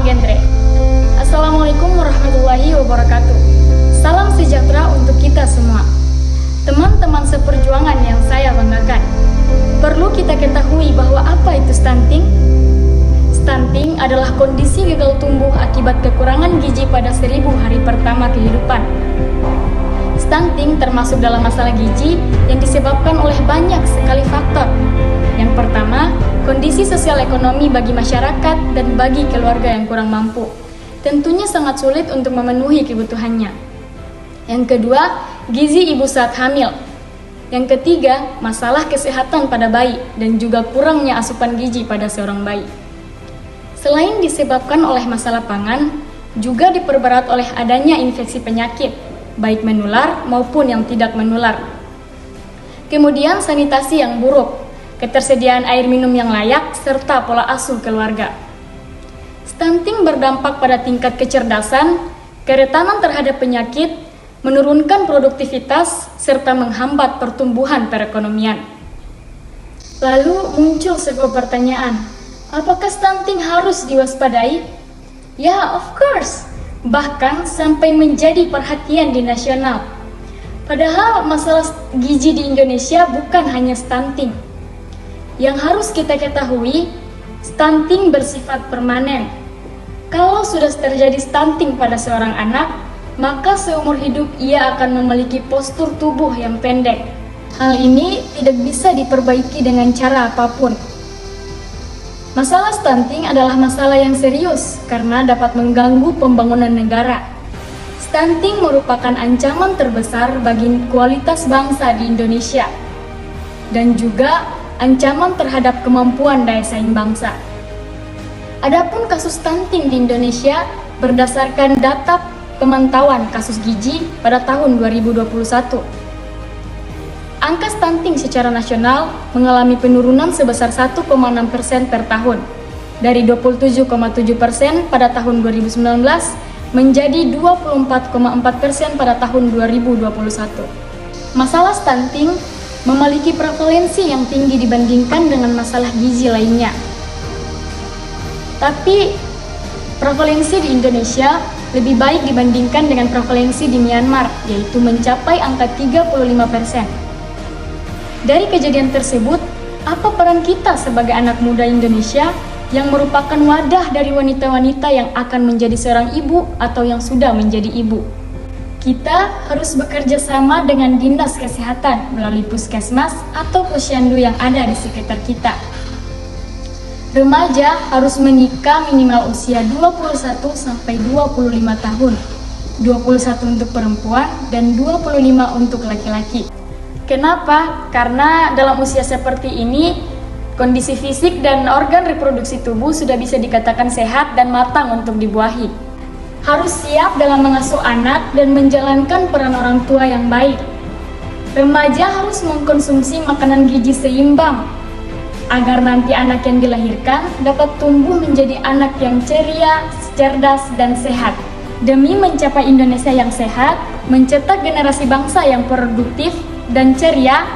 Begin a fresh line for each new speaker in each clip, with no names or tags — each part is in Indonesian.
genre. Assalamualaikum warahmatullahi wabarakatuh. Salam sejahtera untuk kita semua. Teman-teman seperjuangan yang saya banggakan, perlu kita ketahui bahwa apa itu stunting? Stunting adalah kondisi gagal tumbuh akibat kekurangan gizi pada 1000 hari pertama kehidupan. Stunting termasuk dalam masalah gizi yang disebabkan oleh banyak sekali faktor. Yang pertama, kondisi sosial ekonomi bagi masyarakat dan bagi keluarga yang kurang mampu. Tentunya sangat sulit untuk memenuhi kebutuhannya. Yang kedua, gizi ibu saat hamil. Yang ketiga, masalah kesehatan pada bayi dan juga kurangnya asupan gizi pada seorang bayi. Selain disebabkan oleh masalah pangan, juga diperberat oleh adanya infeksi penyakit, baik menular maupun yang tidak menular. Kemudian sanitasi yang buruk, ketersediaan air minum yang layak, serta pola asuh keluarga. Stunting berdampak pada tingkat kecerdasan, kerentanan terhadap penyakit, menurunkan produktivitas, serta menghambat pertumbuhan perekonomian. Lalu muncul sebuah pertanyaan, apakah stunting harus diwaspadai? Ya, of course. Bahkan sampai menjadi perhatian di nasional. Padahal masalah gizi di Indonesia bukan hanya stunting. Yang harus kita ketahui, stunting bersifat permanen. Kalau sudah terjadi stunting pada seorang anak, maka seumur hidup ia akan memiliki postur tubuh yang pendek. Hal ini tidak bisa diperbaiki dengan cara apapun. Masalah stunting adalah masalah yang serius karena dapat mengganggu pembangunan negara. Stunting merupakan ancaman terbesar bagi kualitas bangsa di Indonesia dan juga ancaman terhadap kemampuan daya saing bangsa. Adapun kasus stunting di Indonesia berdasarkan data pemantauan kasus gizi pada tahun 2021. Angka stunting secara nasional mengalami penurunan sebesar 1,6% per tahun, dari 27,7% pada tahun 2019 menjadi 24,4% pada tahun 2021. Masalah stunting memiliki prevalensi yang tinggi dibandingkan dengan masalah gizi lainnya. Tapi prevalensi di Indonesia lebih baik dibandingkan dengan prevalensi di Myanmar, yaitu mencapai angka 35%. Dari kejadian tersebut, apa peran kita sebagai anak muda Indonesia yang merupakan wadah dari wanita-wanita yang akan menjadi seorang ibu atau yang sudah menjadi ibu? Kita harus bekerja sama dengan Dinas Kesehatan melalui puskesmas atau posyandu yang ada di sekitar kita. Remaja harus menikah minimal usia 21 sampai 25 tahun, 21 untuk perempuan dan 25 untuk laki-laki. Kenapa? Karena dalam usia seperti ini, kondisi fisik dan organ reproduksi tubuh sudah bisa dikatakan sehat dan matang untuk dibuahi. Harus siap dalam mengasuh anak dan menjalankan peran orang tua yang baik. Remaja harus mengkonsumsi makanan gizi seimbang, agar nanti anak yang dilahirkan dapat tumbuh menjadi anak yang ceria, cerdas, dan sehat. Demi mencapai Indonesia yang sehat, mencetak generasi bangsa yang produktif dan ceria,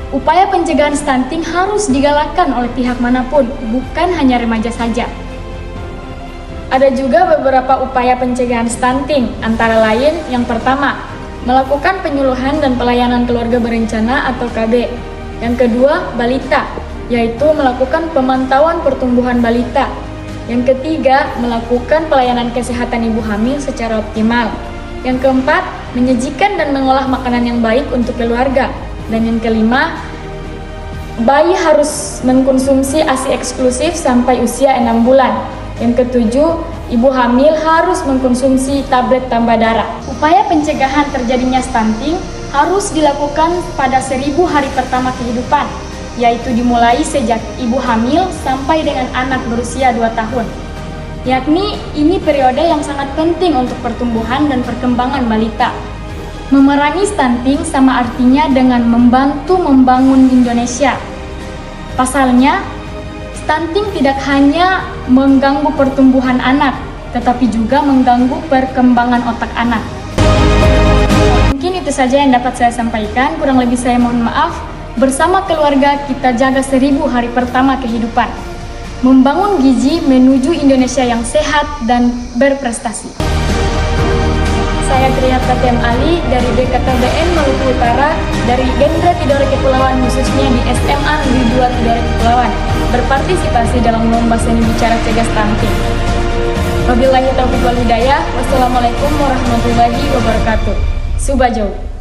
upaya pencegahan stunting harus digalakkan oleh pihak manapun, bukan hanya remaja saja. Ada juga beberapa upaya pencegahan stunting, antara lain yang pertama, melakukan penyuluhan dan pelayanan keluarga berencana atau KB. Yang kedua, balita, yaitu melakukan pemantauan pertumbuhan balita. Yang ketiga, melakukan pelayanan kesehatan ibu hamil secara optimal. Yang keempat, menyajikan dan mengolah makanan yang baik untuk keluarga. Dan yang kelima, bayi harus mengkonsumsi ASI eksklusif sampai usia 6 bulan. Yang ketujuh, ibu hamil harus mengkonsumsi tablet tambah darah. Upaya pencegahan terjadinya stunting harus dilakukan pada 1000 hari pertama kehidupan, yaitu dimulai sejak ibu hamil sampai dengan anak berusia 2 tahun. Yakni ini periode yang sangat penting untuk pertumbuhan dan perkembangan balita. Memerangi stunting sama artinya dengan membantu membangun Indonesia. Pasalnya, stunting tidak hanya mengganggu pertumbuhan anak, tetapi juga mengganggu perkembangan otak anak. Mungkin itu saja yang dapat saya sampaikan, kurang lebih saya mohon maaf. Bersama keluarga kita jaga 1000 hari pertama kehidupan. membangun gizi menuju Indonesia yang sehat dan berprestasi. Saya Triarta Tem Ali dari BKTBN Maluku Utara dari Gendra Tidore Kepulauan, khususnya di SMA Negeri 2 Tidore Kepulauan, berpartisipasi dalam lomba seni bicara cegah stunting. Wabillahi taufiq wal hidayah. Wassalamualaikum warahmatullahi wabarakatuh. Subajau.